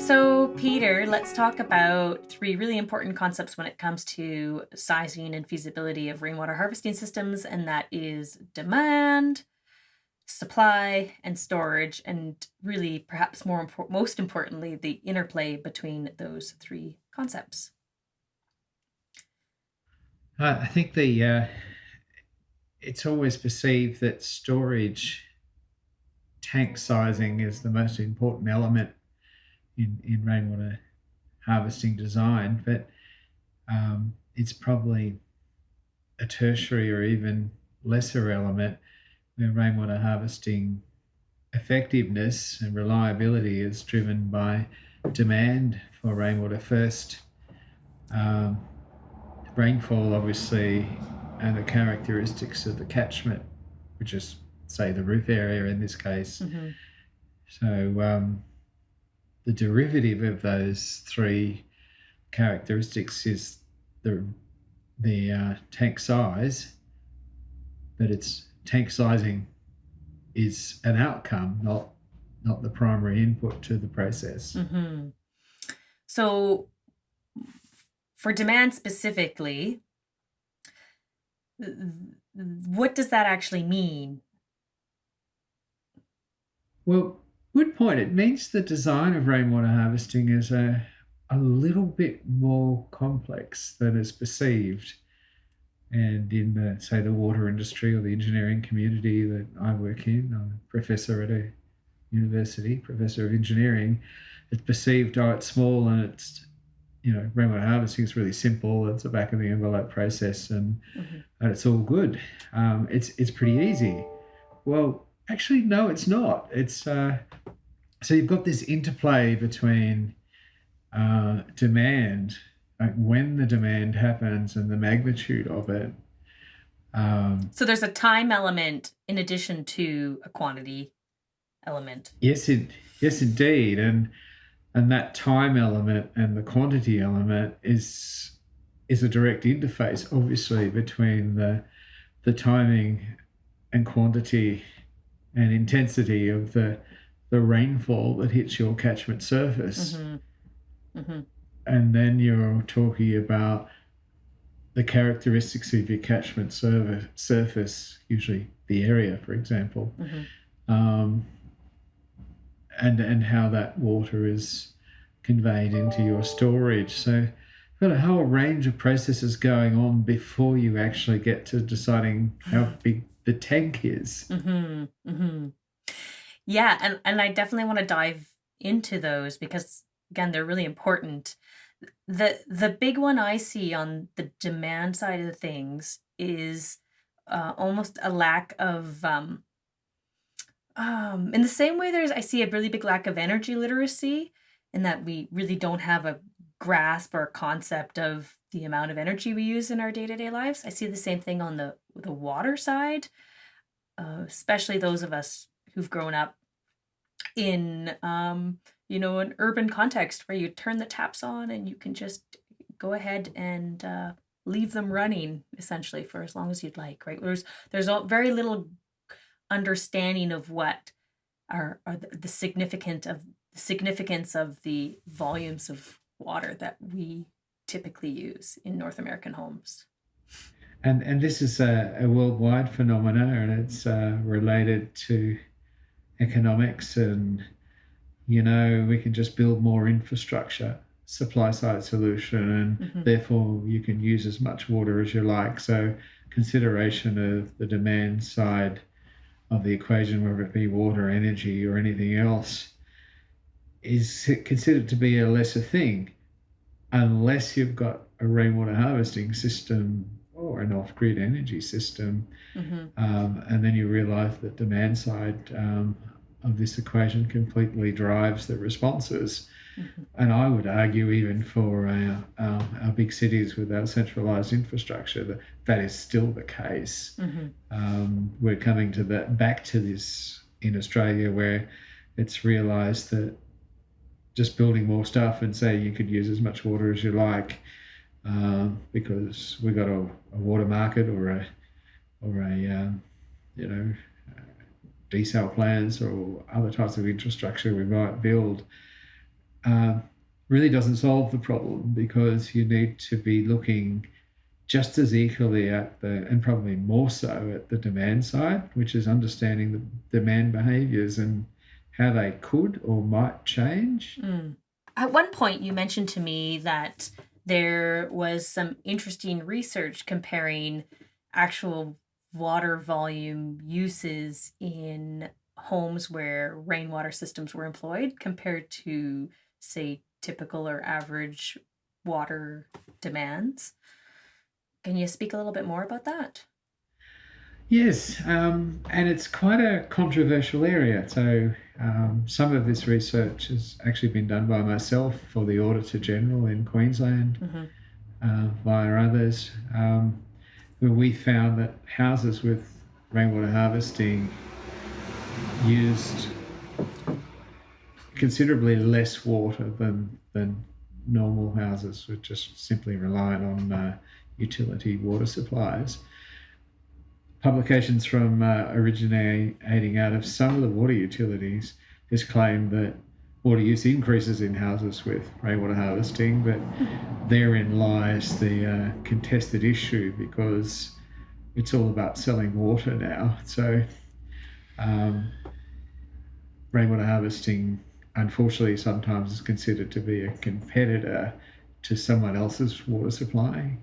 So, Peter, let's talk about three really important concepts when it comes to sizing and feasibility of rainwater harvesting systems, and that is demand, supply, and storage, and really, perhaps most importantly, the interplay between those three concepts. I think it's always perceived that storage tank sizing is the most important element in rainwater harvesting design, but it's probably a tertiary or even lesser element where rainwater harvesting effectiveness and reliability is driven by demand for rainwater first. Um, Rainfall, obviously, and the characteristics of the catchment, which is, say, the roof area in this case. Mm-hmm. So the derivative of those three characteristics is the tank size, but it's tank sizing is an outcome, not the primary input to the process. Mm-hmm. So, for demand specifically, what does that actually mean? Well, good point. It means the design of rainwater harvesting is a little bit more complex than is perceived. And in the, say, the water industry or the engineering community that I work in, I'm a professor at a university, professor of engineering. It's perceived, oh, it's small and it's, rainwater harvesting is really simple. It's a back of the envelope process Mm-hmm. and it's all good. It's pretty easy. Well, actually, no, it's not. It's so you've got this interplay between demand, like when the demand happens and the magnitude of it. So, there's a time element in addition to a quantity element. Yes, yes, indeed, and that time element and the quantity element is a direct interface, obviously, between the timing and quantity and intensity of the rainfall that hits your catchment surface. Mm-hmm. Mm-hmm. And then you're talking about the characteristics of your catchment surface, usually the area, for example, Mm-hmm. um, and how that water is conveyed into your storage. So you've got a whole range of processes going on before you actually get to deciding how big the tank is. Mm-hmm. Mm-hmm. Yeah, and I definitely want to dive into those because again, they're really important. The big one I see on the demand side of things is almost a lack of in the same way I see a really big lack of energy literacy in that we really don't have a grasp or a concept of the amount of energy we use in our day-to-day lives. I see the same thing on the water side, especially those of us who've grown up in an urban context where you turn the taps on and you can just go ahead and leave them running essentially for as long as you'd like, right? Very little understanding of what are the significance of the volumes of water that we typically use in North American homes. And this is a worldwide phenomena, and it's related to economics. And we can just build more infrastructure, supply side solution, and Mm-hmm. therefore you can use as much water as you like. So consideration of the demand side of the equation, whether it be water, energy, or anything else, is considered to be a lesser thing unless you've got a rainwater harvesting system or an off-grid energy system. Mm-hmm. And then you realize that demand side of this equation completely drives the responses. Mm-hmm. And I would argue, even for our big cities with our centralized infrastructure, that is still the case. Mm-hmm. We're coming to back to this in Australia, where it's realised that just building more stuff and say you could use as much water as you like, because we've got a water market or a you know desal plants or other types of infrastructure we might build, uh, really doesn't solve the problem, because you need to be looking just as equally at and probably more so at the demand side, which is understanding the demand behaviours and how they could or might change. Mm. At one point, you mentioned to me that there was some interesting research comparing actual water volume uses in homes where rainwater systems were employed compared to, say, typical or average water demands. Can you speak a little bit more about that? Yes, and it's quite a controversial area. So some of this research has actually been done by myself for the Auditor General in Queensland, Mm-hmm. via others, where we found that houses with rainwater harvesting used considerably less water than normal houses, which just simply reliant on utility water supplies. Publications from originating out of some of the water utilities has claimed that water use increases in houses with rainwater harvesting, but therein lies the contested issue, because it's all about selling water now. So um, rainwater harvesting, unfortunately, sometimes is considered to be a competitor to someone else's water supply.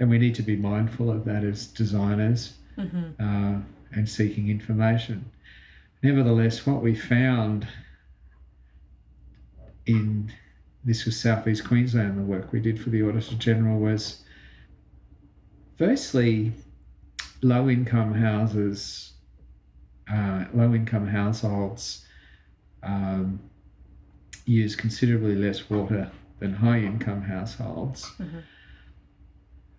And we need to be mindful of that as designers, Mm-hmm. and seeking information. Nevertheless, what we found in this was Southeast Queensland, the work we did for the Auditor General, was firstly low-income houses, low-income households use considerably less water than high-income households. Mm-hmm.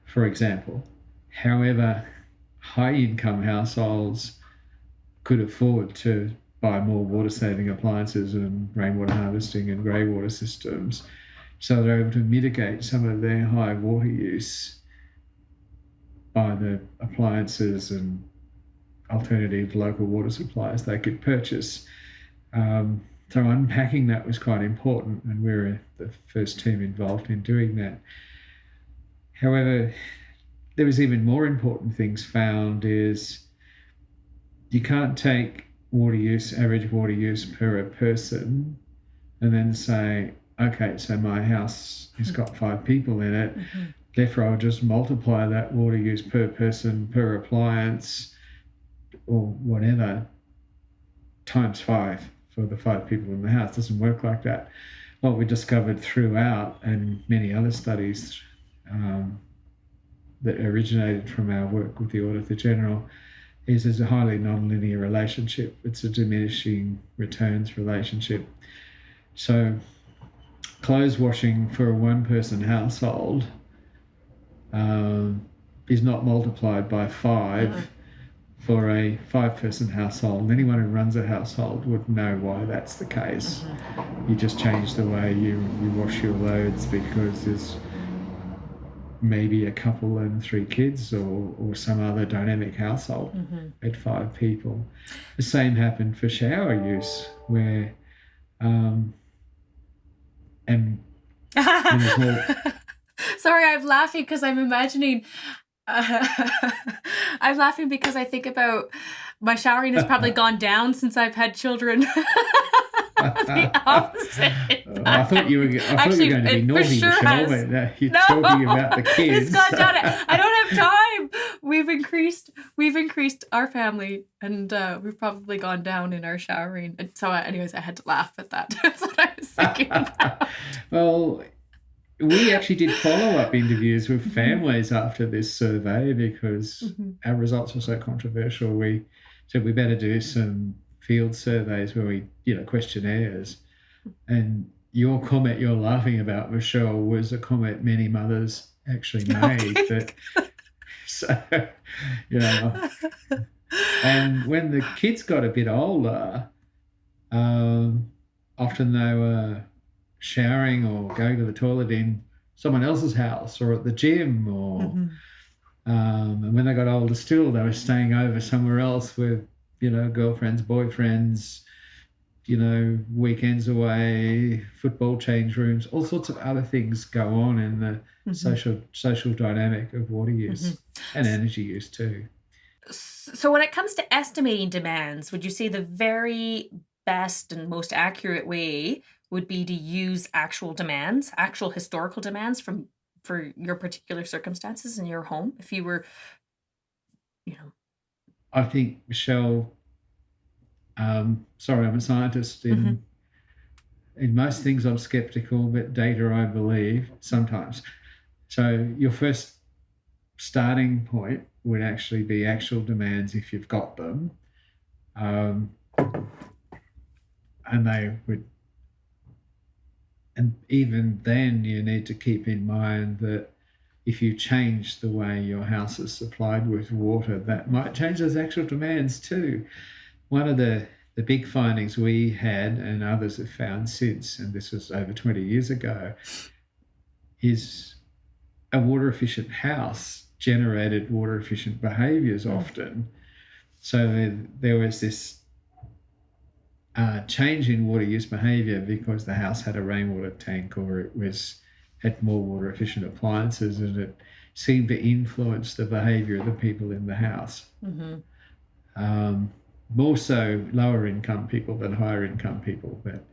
For example. However, high-income households could afford to buy more water-saving appliances and rainwater harvesting and grey water systems, so they're able to mitigate some of their high water use by the appliances and alternative local water supplies they could purchase. So unpacking that was quite important, and we were the first team involved in doing that. However, there was even more important things found. Is you can't take water use, average water use per person, and then say, okay, so my house has got 5 people in it, Mm-hmm. therefore I'll just multiply that water use per person, per appliance, or whatever, times 5 for the 5 people in the house. It doesn't work like that. What we discovered throughout, and many other studies that originated from our work with the Auditor General, is there's a highly non-linear relationship. It's a diminishing returns relationship. So clothes washing for a one-person household is not multiplied by 5 for a 5-person household. Anyone who runs a household would know why that's the case. You just change the way you wash your loads, because there's maybe a couple and 3 kids, or some other dynamic household at 5 people. The same happened for shower use, where and Sorry, I'm laughing because I'm imagining. I'm laughing because I think about my showering has probably gone down since I've had children. The opposite. I thought you were going to be naughty, sure Michelle, but you're talking about the kids. It's gone down. I don't have time. We've increased our family, and we've probably gone down in our showering. And so, anyways, I had to laugh at that. That's what I was thinking about. Well, we actually did follow-up interviews with families after this survey, because our results were so controversial. We said we better do some field surveys where we, questionnaires. And your comment you're laughing about, Michelle, was a comment many mothers actually made. Okay. So, and when the kids got a bit older, often they were showering or going to the toilet in someone else's house or at the gym, or and when they got older still, they were staying over somewhere else with, girlfriends, boyfriends, weekends away, football change rooms, all sorts of other things go on in the Mm-hmm. social dynamic of water Mm-hmm. use and energy use too. So when it comes to estimating demands, would you say the very best and most accurate way would be to use actual demands, actual historical demands from for your particular circumstances in your home? If you were, you know, I think, Michelle, sorry, I'm a scientist. mm-hmm, In most things, I'm skeptical, but data I believe sometimes. So your first starting point would actually be actual demands if you've got them, um, and they would. And even then, you need to keep in mind that if you change the way your house is supplied with water, that mm-hmm, might change those actual demands too. One of the big findings we had, and others have found since, and this was over 20 years ago, is a water efficient house generated water efficient behaviours often. So there was this change in water use behaviour because the house had a rainwater tank or had more water efficient appliances, and it seemed to influence the behaviour of the people in the house. mm-hmm, More so lower income people than higher income people, but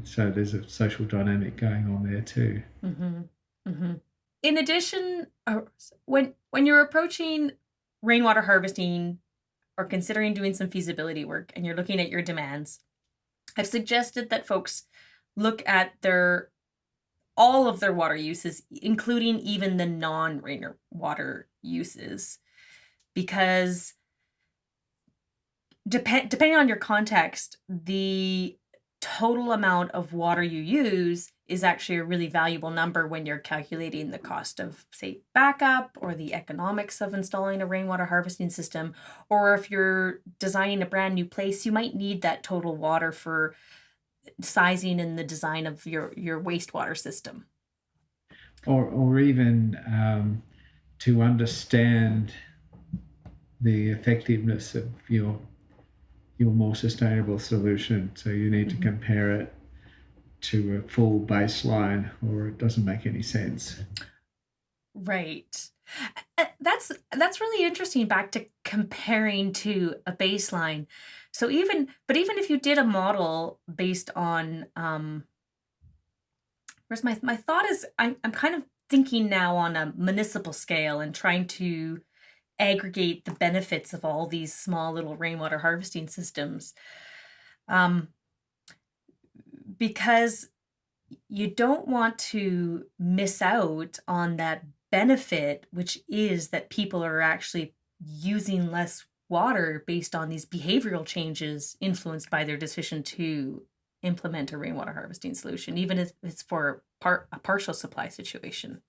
so there's a social dynamic going on there too. mm-hmm, mm-hmm. In addition, when you're approaching rainwater harvesting or considering doing some feasibility work and you're looking at your demands, I've suggested that folks look at their all of their water uses, including even the non-rain water uses, because depending on your context, the total amount of water you use is actually a really valuable number when you're calculating the cost of, say, backup or the economics of installing a rainwater harvesting system. Or if you're designing a brand new place, you might need that total water for sizing and the design of your wastewater system. Or even to understand the effectiveness of your more sustainable solution. So you need to Mm-hmm. compare it to a full baseline, or it doesn't make any sense. Right. That's really interesting back to comparing to a baseline. So even if you did a model based on whereas my thought is I'm kind of thinking now on a municipal scale and trying to aggregate the benefits of all these small little rainwater harvesting systems. Um, because you don't want to miss out on that benefit, which is that people are actually using less water based on these behavioral changes influenced by their decision to implement a rainwater harvesting solution, even if it's for a partial supply situation.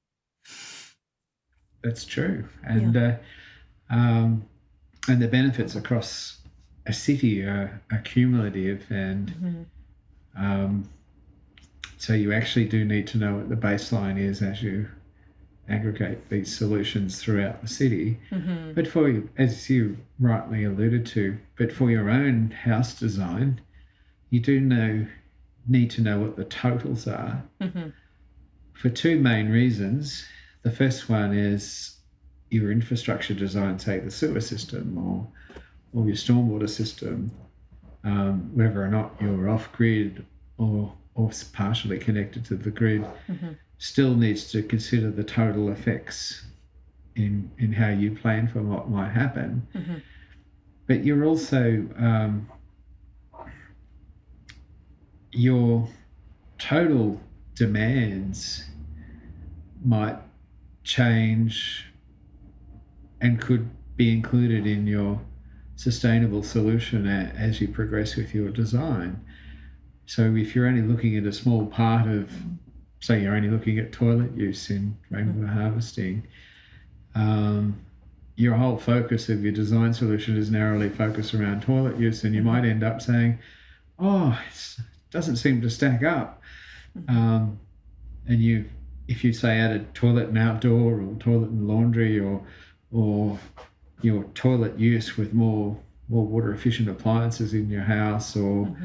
That's true, Yeah. um, and the benefits across a city are cumulative, and Mm-hmm. um, so you actually do need to know what the baseline is as you aggregate these solutions throughout the city. Mm-hmm. But as you rightly alluded to, but for your own house design, you need to know what the totals are Mm-hmm. for two main reasons. The first one is your infrastructure design, say the sewer system or your stormwater system, whether or not you're off grid or partially connected to the grid, Mm-hmm. still needs to consider the total effects in how you plan for what might happen. Mm-hmm. But you're also your total demands might change and could be included in your sustainable solution as you progress with your design. So if you're only looking at a small part of, say you're only looking at toilet use in rainwater harvesting, your whole focus of your design solution is narrowly focused around toilet use, and you might end up saying, oh, it doesn't seem to stack up. And if you say added toilet and outdoor or toilet and laundry or your toilet use with more water efficient appliances in your house, or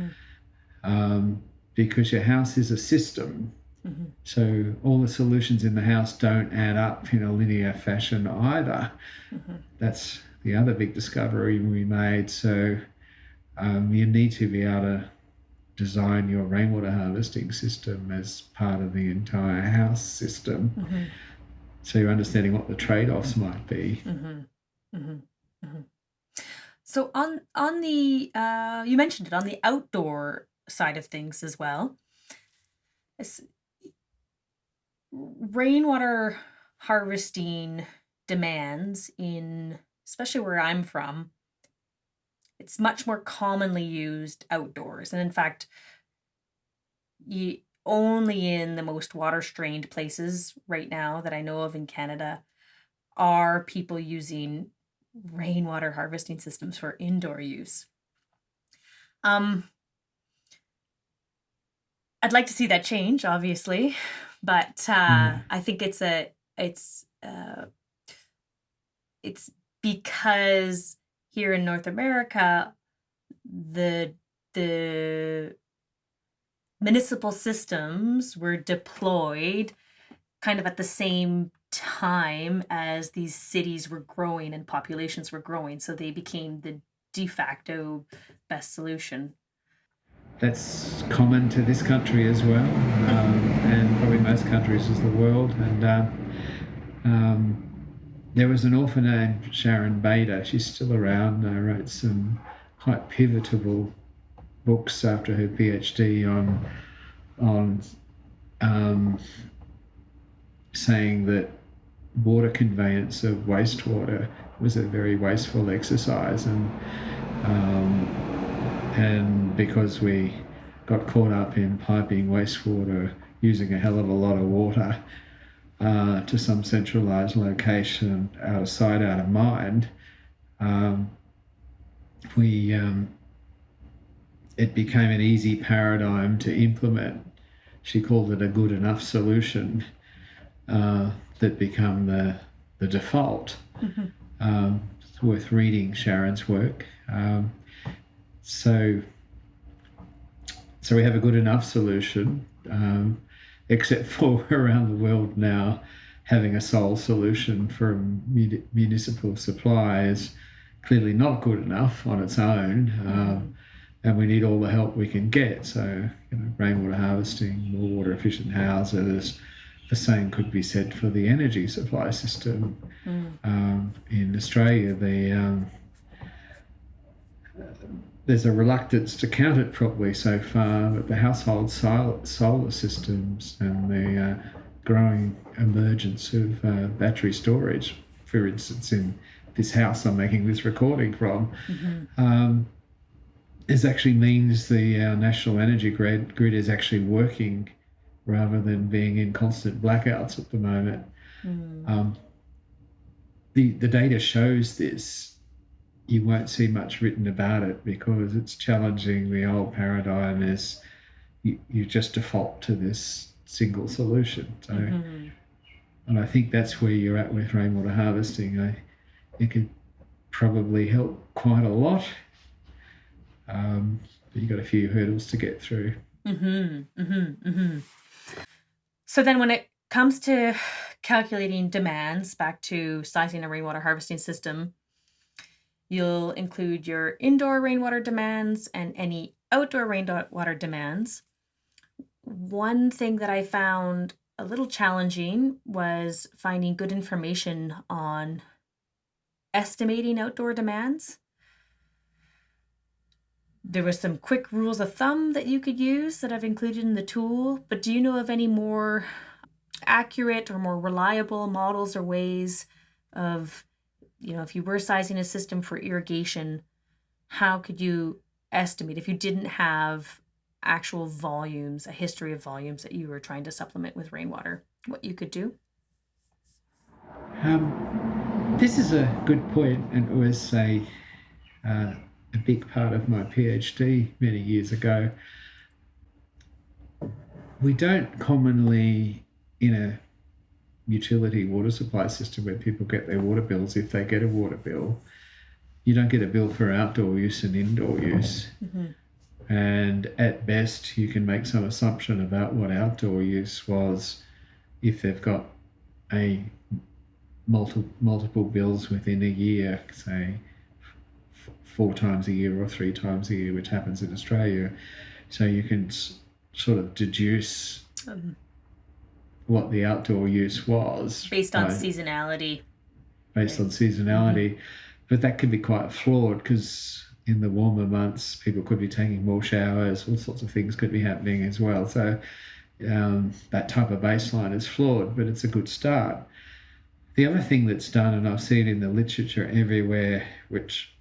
because your house is a system. Mm-hmm. So all the solutions in the house don't add up in a linear fashion either. Mm-hmm. That's the other big discovery we made. So you need to be able to design your rainwater harvesting system as part of the entire house system. Mm-hmm. So you're understanding what the trade-offs might be. Mm-hmm. Mm-hmm. Mm-hmm. So on the you mentioned it on the outdoor side of things as well. It's, rainwater harvesting demands in, especially where I'm from, it's much more commonly used outdoors. And in fact, only in the most water strained places right now that I know of in Canada are people using rainwater harvesting systems for indoor use. I'd like to see that change, obviously, but I think it's because here in North America, the municipal systems were deployed kind of at the same time as these cities were growing and populations were growing, so they became the de facto best solution. That's common to this country as well, and probably most countries of the world. And there was an author named Sharon Bader. She's still around. Wrote some quite pivotal books after her PhD on saying that water conveyance of wastewater was a very wasteful exercise, and because we got caught up in piping wastewater using a hell of a lot of water to some centralized location, out of sight, out of mind, it became an easy paradigm to implement. She called it a good enough solution that became the default. Mm-hmm. It's worth reading Sharon's work. So we have a good enough solution, except for around the world now, having a sole solution from municipal supply is clearly not good enough on its own, and we need all the help we can get. So, rainwater harvesting, more water efficient houses. The same could be said for the energy supply system. In Australia, there's a reluctance to count it properly so far, but the household solar systems and the growing emergence of battery storage, for instance, in this house I'm making this recording from, is actually means the national energy grid is actually working rather than being in constant blackouts at the moment. The data shows this. You won't see much written about it because it's challenging the old paradigm as you just default to this single solution. So, and I think that's where you're at with rainwater harvesting. It could probably help quite a lot, but you've got a few hurdles to get through. So then when it comes to calculating demands, back to sizing a rainwater harvesting system, you'll include your indoor rainwater demands and any outdoor rainwater demands. One thing that I found a little challenging was finding good information on estimating outdoor demands. There was some quick rules of thumb that you could use that I've included in the tool, but do you know of any more accurate or more reliable models or ways of, if you were sizing a system for irrigation, how could you estimate if you didn't have actual volumes, a history of volumes that you were trying to supplement with rainwater, what you could do? This is a good point, and it was a big part of my PhD many years ago. We don't commonly, in a utility water supply system where people get their water bills, if they get a water bill, you don't get a bill for outdoor use and indoor use. And at best, you can make some assumption about what outdoor use was if they've got a multiple bills within a year, say 4 times a year or 3 times a year, which happens in Australia. So you can sort of deduce what the outdoor use was based on seasonality. Based on seasonality. But that can be quite flawed because in the warmer months, people could be taking more showers, all sorts of things could be happening as well. So that type of baseline is flawed, but it's a good start. The other thing that's done, and I've seen in the literature everywhere, which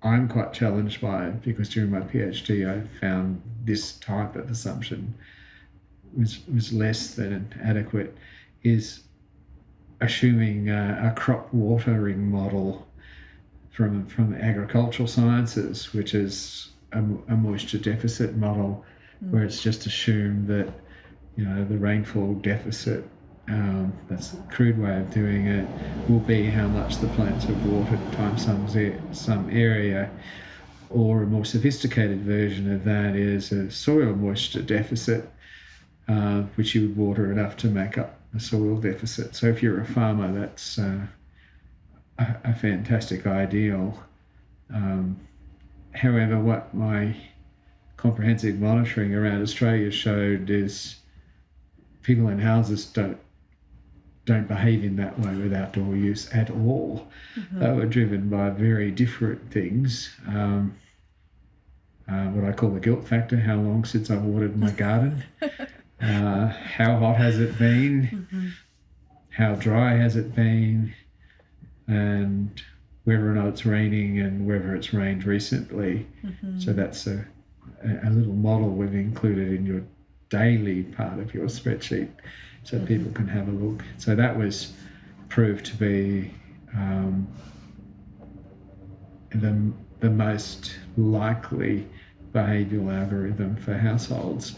I'm quite challenged by because during my PhD I found this type of assumption was less than adequate, is assuming a crop watering model from agricultural sciences, which is a moisture deficit model, where it's just assumed that the rainfall deficit, that's a crude way of doing it, will be how much the plants have watered times some area. Or a more sophisticated version of that is a soil moisture deficit, which you would water enough to make up a soil deficit. So if you're a farmer, that's a fantastic ideal. However, what my comprehensive monitoring around Australia showed is people in houses don't behave in that way with outdoor use at all. They were driven by very different things. What I call the guilt factor: how long since I've watered my garden? How hot has it been? How dry has it been? And whether or not it's raining and whether it's rained recently. So that's a little model we've included in your daily part of your spreadsheet so people can have a look. So that was proved to be the most likely behavioural algorithm for households.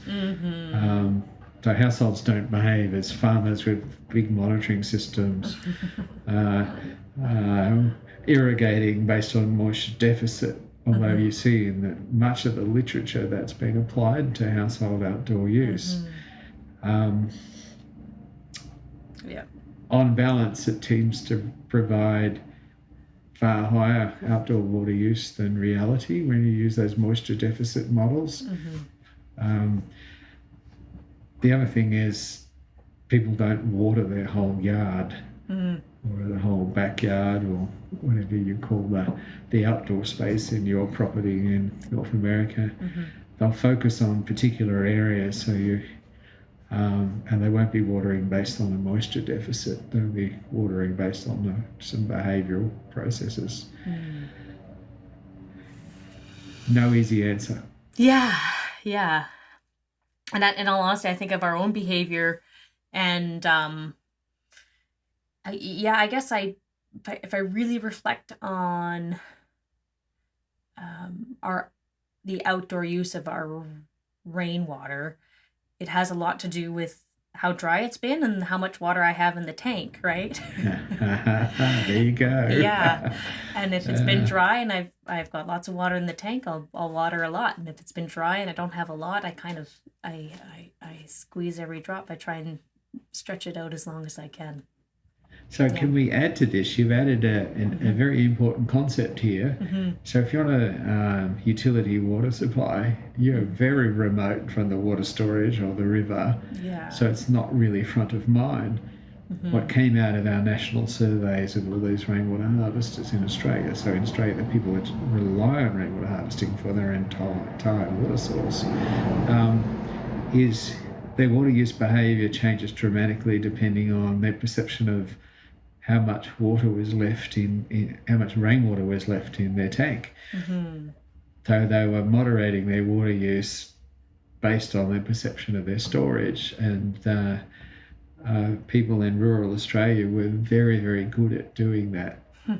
So households don't behave as farmers with big monitoring systems, irrigating based on moisture deficit, although you see in much of the literature that's been applied to household outdoor use. On balance, it tends to provide far higher outdoor water use than reality when you use those moisture deficit models. The other thing is people don't water their whole yard or the whole backyard or whatever you call the outdoor space in your property in North America. They'll focus on particular areas, so and they won't be watering based on a moisture deficit. They'll be watering based on some behavioural processes. No easy answer. Yeah. And in all honesty, I think of our own behavior, and I guess if I really reflect on the outdoor use of our rainwater, it has a lot to do with how dry it's been and how much water I have in the tank, right? There you go. Yeah. And if it's been dry and I've got lots of water in the tank, I'll water a lot. And if it's been dry and I don't have a lot, I kind of I squeeze every drop. I try and stretch it out as long as I can. So can we add to this? You've added a very important concept here. So if you're on a utility water supply, you're very remote from the water storage or the river. Yeah. So it's not really front of mind. What came out of our national surveys of all these rainwater harvesters in Australia, so in Australia the people that rely on rainwater harvesting for their entire water source, is their water use behaviour changes dramatically depending on their perception of how much water was left how much rainwater was left in their tank. So they were moderating their water use based on their perception of their storage, and people in rural Australia were very, very good at doing that.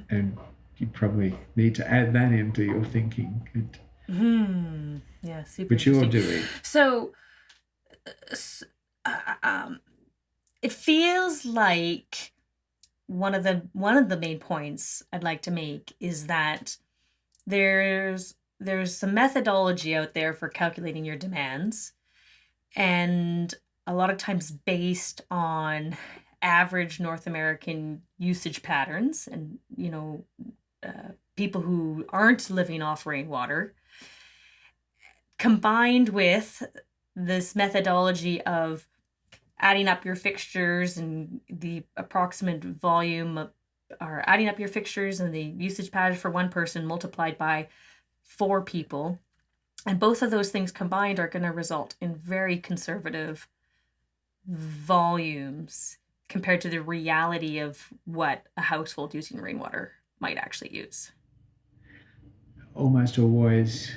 And you probably need to add that into your thinking. Yeah, super. Which you're doing. So, it feels like one of the main points I'd like to make is that there's there's some methodology out there for calculating your demands, and a lot of times based on average North American usage patterns, and people who aren't living off rainwater, combined with this methodology of adding up your fixtures and the approximate volume of, or adding up your fixtures and the usage patterns for one person multiplied by 4 people. And both of those things combined are going to result in very conservative volumes compared to the reality of what a household using rainwater might actually use. Almost always,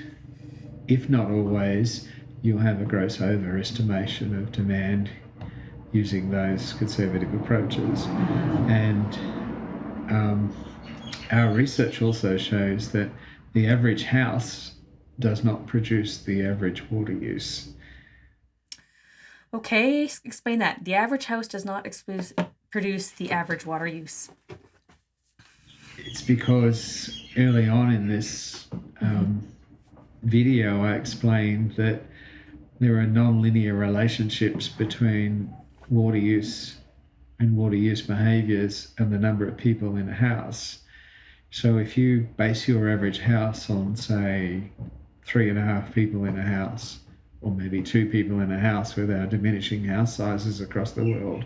if not always, you'll have a gross overestimation of demand using those conservative approaches. And our research also shows that the average house does not produce the average water use. Okay, explain that. The average house does not produce the average water use. It's because early on in this video, I explained that there are non-linear relationships between water use and water use behaviours and the number of people in a house. So if you base your average house on, say, 3.5 people in a house, or maybe 2 people in a house with our diminishing house sizes across the world,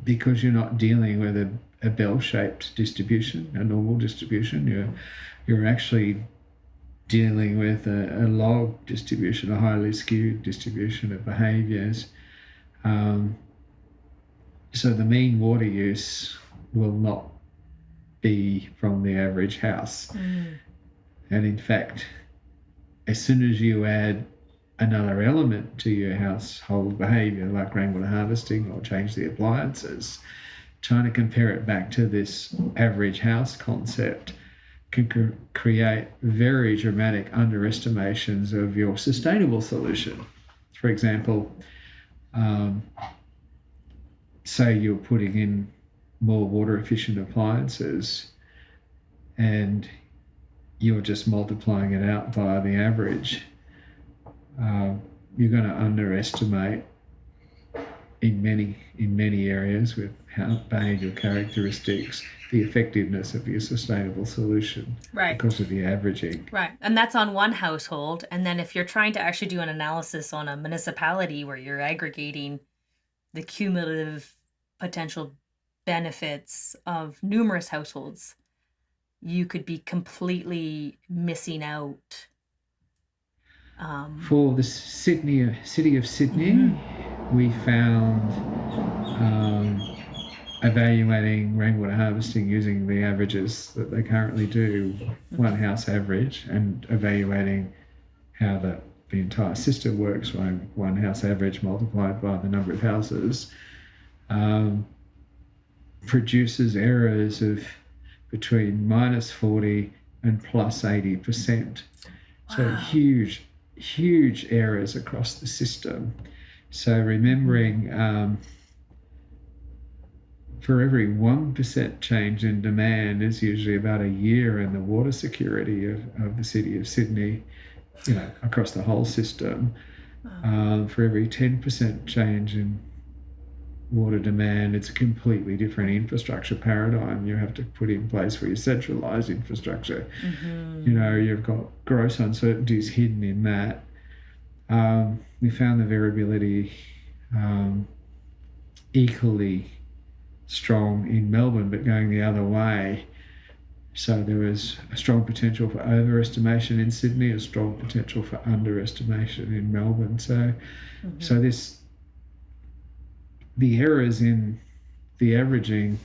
because you're not dealing with a bell-shaped distribution, a normal distribution, you're actually dealing with a log distribution, a highly skewed distribution of behaviours. So the mean water use will not be from the average house. And in fact, as soon as you add another element to your household behaviour, like rainwater harvesting or change the appliances, trying to compare it back to this average house concept can create very dramatic underestimations of your sustainable solution. For example, say you're putting in more water efficient appliances and you're just multiplying it out by the average, you're going to underestimate in many areas with behavioural characteristics the effectiveness of your sustainable solution, right, because of the averaging. Right. And that's on one household. And then if you're trying to actually do an analysis on a municipality where you're aggregating the cumulative potential benefits of numerous households, you could be completely missing out. For the city of Sydney, we found evaluating rainwater harvesting using the averages that they currently do, one house average, and evaluating how the entire system works, one house average multiplied by the number of houses, produces errors of between -40 and +80%. Wow. So huge errors across the system. So remembering for every 1% change in demand is usually about a year in the water security of the city of Sydney, across the whole system. For every 10% change in water demand, it's a completely different infrastructure paradigm you have to put in place for your centralised infrastructure. You've got gross uncertainties hidden in that. We found the variability equally strong in Melbourne, but going the other way. So there was a strong potential for overestimation in Sydney, a strong potential for underestimation in Melbourne. So the errors in the averaging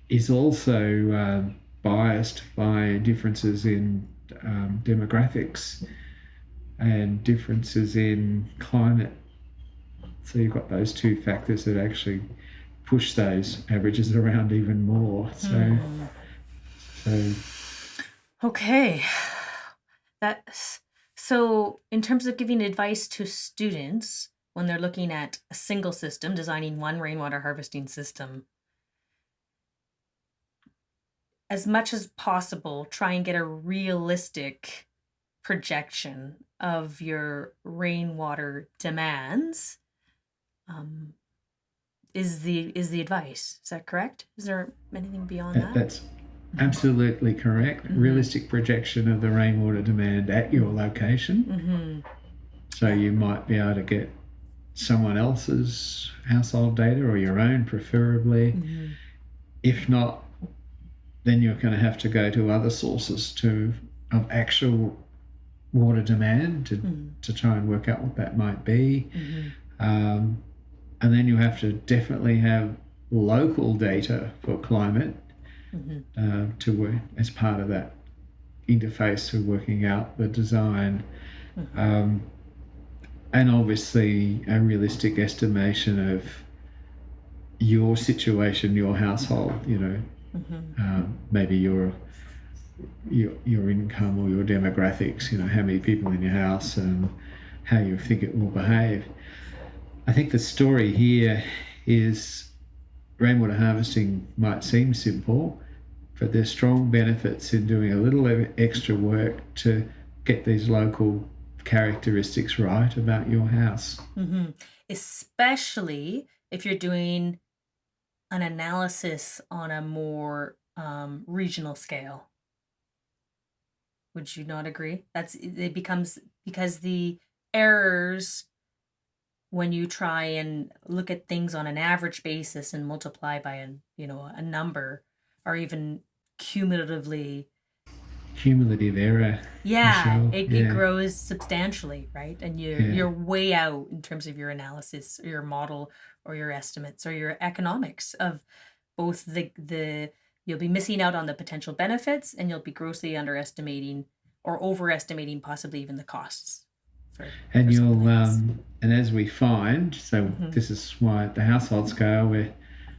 is also biased by differences in demographics and differences in climate. So you've got those two factors that actually push those averages around even more. Okay. So in terms of giving advice to students when they're looking at a single system, designing one rainwater harvesting system, as much as possible, try and get a realistic projection of your rainwater demands. Um, is the advice? Is that correct? Is there anything beyond that? That's absolutely correct. Mm-hmm. Realistic projection of the rainwater demand at your location. Mm-hmm. So Yeah. you might be able to get someone else's household data or your own, preferably. Mm-hmm. If not, then you're going to have to go to other sources of actual water demand to try and work out what that might be. Mm-hmm. Um, and then you have to definitely have local data for climate to work as part of that interface for working out the design. Um, and obviously a realistic estimation of your situation, your household, maybe your income or your demographics, how many people in your house and how you think it will behave. I think the story here is rainwater harvesting might seem simple, but there's strong benefits in doing a little extra work to get these local characteristics right about your house. Especially if you're doing an analysis on a more regional scale. Would you not agree? It becomes because the errors when you try and look at things on an average basis and multiply by a number, or even cumulatively. Cumulative error, Yeah, Michelle. it Yeah, grows substantially, right? And you're yeah. you're way out in terms of your analysis or your model or your estimates or your economics of both the you'll be missing out on the potential benefits, and you'll be grossly underestimating or overestimating possibly even the costs for And something you'll like this. and as we find, so Mm-hmm. this is why at the household scale we're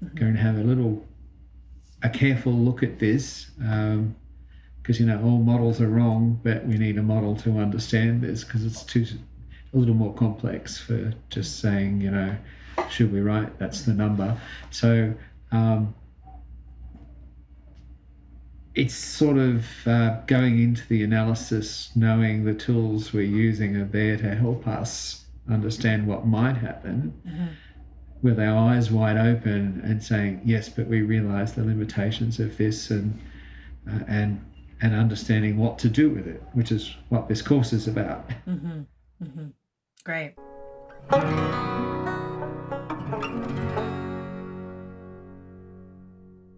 Mm-hmm. going to have a careful look at this, because all models are wrong, but we need a model to understand this because it's a little more complex for just saying, should we write that's the number. So it's sort of going into the analysis knowing the tools we're using are there to help us understand what might happen, with our eyes wide open and saying yes, but we realize the limitations of this, and understanding what to do with it, which is what this course is about. Mm-hmm. Mm-hmm. Great.